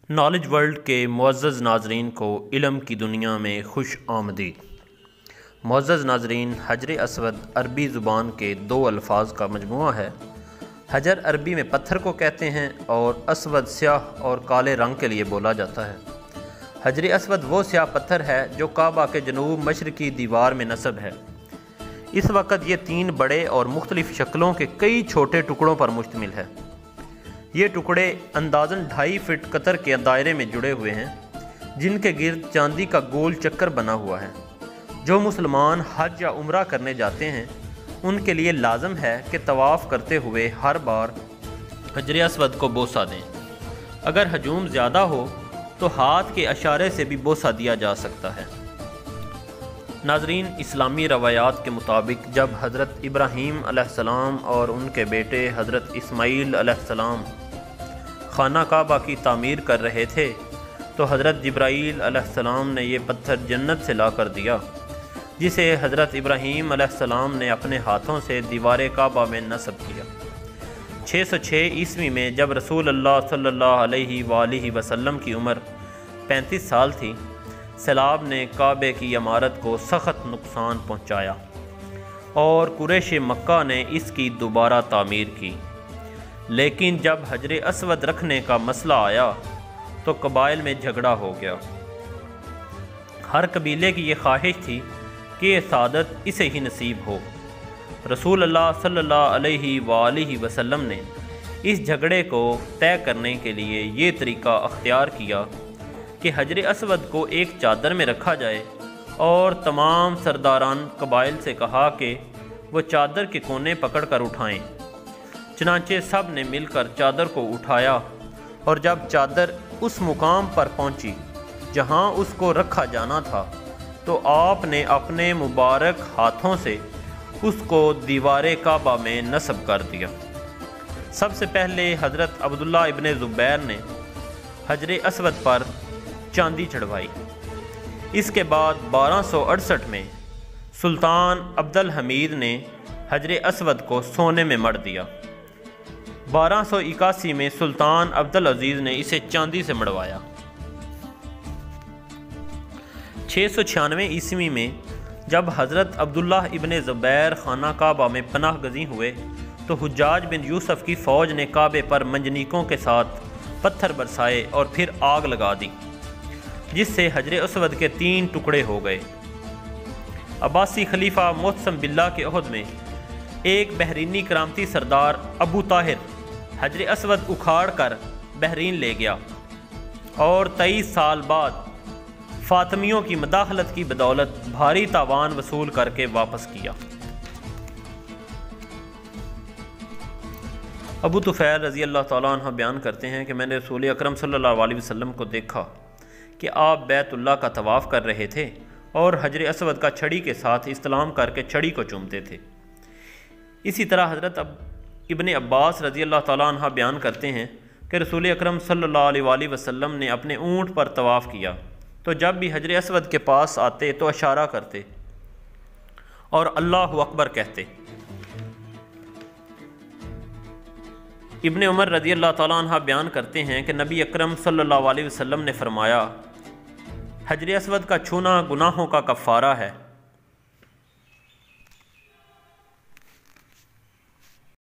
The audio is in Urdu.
نالج ورلڈ کے معزز ناظرین کو علم کی دنیا میں خوش آمدید۔ معزز ناظرین، حجر اسود عربی زبان کے دو الفاظ کا مجموعہ ہے۔ حجر عربی میں پتھر کو کہتے ہیں اور اسود سیاہ اور کالے رنگ کے لیے بولا جاتا ہے۔ حجر اسود وہ سیاہ پتھر ہے جو کعبہ کے جنوب مشرقی دیوار میں نصب ہے۔ اس وقت یہ 3 بڑے اور مختلف شکلوں کے کئی چھوٹے ٹکڑوں پر مشتمل ہے۔ یہ ٹکڑے اندازاً 2.5 فٹ قطر کے دائرے میں جڑے ہوئے ہیں، جن کے گرد چاندی کا گول چکر بنا ہوا ہے۔ جو مسلمان حج یا عمرہ کرنے جاتے ہیں ان کے لیے لازم ہے کہ طواف کرتے ہوئے ہر بار حجر اسود کو بوسہ دیں۔ اگر ہجوم زیادہ ہو تو ہاتھ کے اشارے سے بھی بوسہ دیا جا سکتا ہے۔ ناظرین، اسلامی روایات کے مطابق جب حضرت ابراہیم علیہ السلام اور ان کے بیٹے حضرت اسماعیل علیہ السلام خانہ کعبہ کی تعمیر کر رہے تھے تو حضرت جبرائیل علیہ السلام نے یہ پتھر جنت سے لا کر دیا، جسے حضرت ابراہیم علیہ السلام نے اپنے ہاتھوں سے دیوار کعبہ میں نصب کیا۔ 606 عیسوی میں جب رسول اللہ صلی اللہ علیہ وآلہ وسلم کی عمر 35 سال تھی، سیلاب نے کعبے کی عمارت کو سخت نقصان پہنچایا اور قریش مکہ نے اس کی دوبارہ تعمیر کی۔ لیکن جب حجر اسود رکھنے کا مسئلہ آیا تو قبائل میں جھگڑا ہو گیا۔ ہر قبیلے کی یہ خواہش تھی کہ یہ سعادت اسے ہی نصیب ہو۔ رسول اللہ صلی اللہ علیہ وآلہ وسلم نے اس جھگڑے کو طے کرنے کے لیے یہ طریقہ اختیار کیا کہ حجر اسود کو ایک چادر میں رکھا جائے اور تمام سرداران قبائل سے کہا کہ وہ چادر کے کونے پکڑ کر اٹھائیں۔ چنانچہ سب نے مل کر چادر کو اٹھایا اور جب چادر اس مقام پر پہنچی جہاں اس کو رکھا جانا تھا تو آپ نے اپنے مبارک ہاتھوں سے اس کو دیوار کعبہ میں نصب کر دیا۔ سب سے پہلے حضرت عبداللہ ابن زبیر نے حجر اسود پر چاندی چڑھوائی۔ اس کے بعد 1268 میں سلطان عبد الحمید نے حجر اسود کو سونے میں مڑ دیا۔ 1281 میں سلطان عبد العزیز نے اسے چاندی سے مڑوایا۔ 696 عیسوی میں جب حضرت عبداللہ ابن زبیر خانہ کعبہ میں پناہ گزین ہوئے تو حجاج بن یوسف کی فوج نے کعبے پر منجنیقوں کے ساتھ پتھر برسائے اور پھر آگ لگا دی، جس سے حجر اسود کے 3 ٹکڑے ہو گئے۔ عباسی خلیفہ معتصم باللہ کے عہد میں ایک بحرینی کرامتی سردار ابو طاہر حجر اسود اکھاڑ کر بحرین لے گیا اور 23 سال بعد فاطمیوں کی مداخلت کی بدولت بھاری تاوان وصول کر کے واپس کیا۔ ابو طفیل رضی اللہ تعالیٰ عنہ بیان کرتے ہیں کہ میں نے رسول اکرم صلی اللہ علیہ وسلم کو دیکھا کہ آپ بیت اللہ کا طواف کر رہے تھے اور حجر اسود کا چھڑی کے ساتھ استلام کر کے چھڑی کو چومتے تھے۔ اسی طرح حضرت ابن عباس رضی اللہ تعالیٰ عنہ بیان کرتے ہیں کہ رسول اکرم صلی اللہ علیہ وآلہ وسلم نے اپنے اونٹ پر طواف کیا تو جب بھی حجر اسود کے پاس آتے تو اشارہ کرتے اور اللہ اکبر کہتے۔ ابن عمر رضی اللہ تعالیٰ عنہ بیان کرتے ہیں کہ نبی اکرم صلی اللہ علیہ وسلم نے فرمایا، حجر اسود کا چھونا گناہوں کا کفارہ ہے۔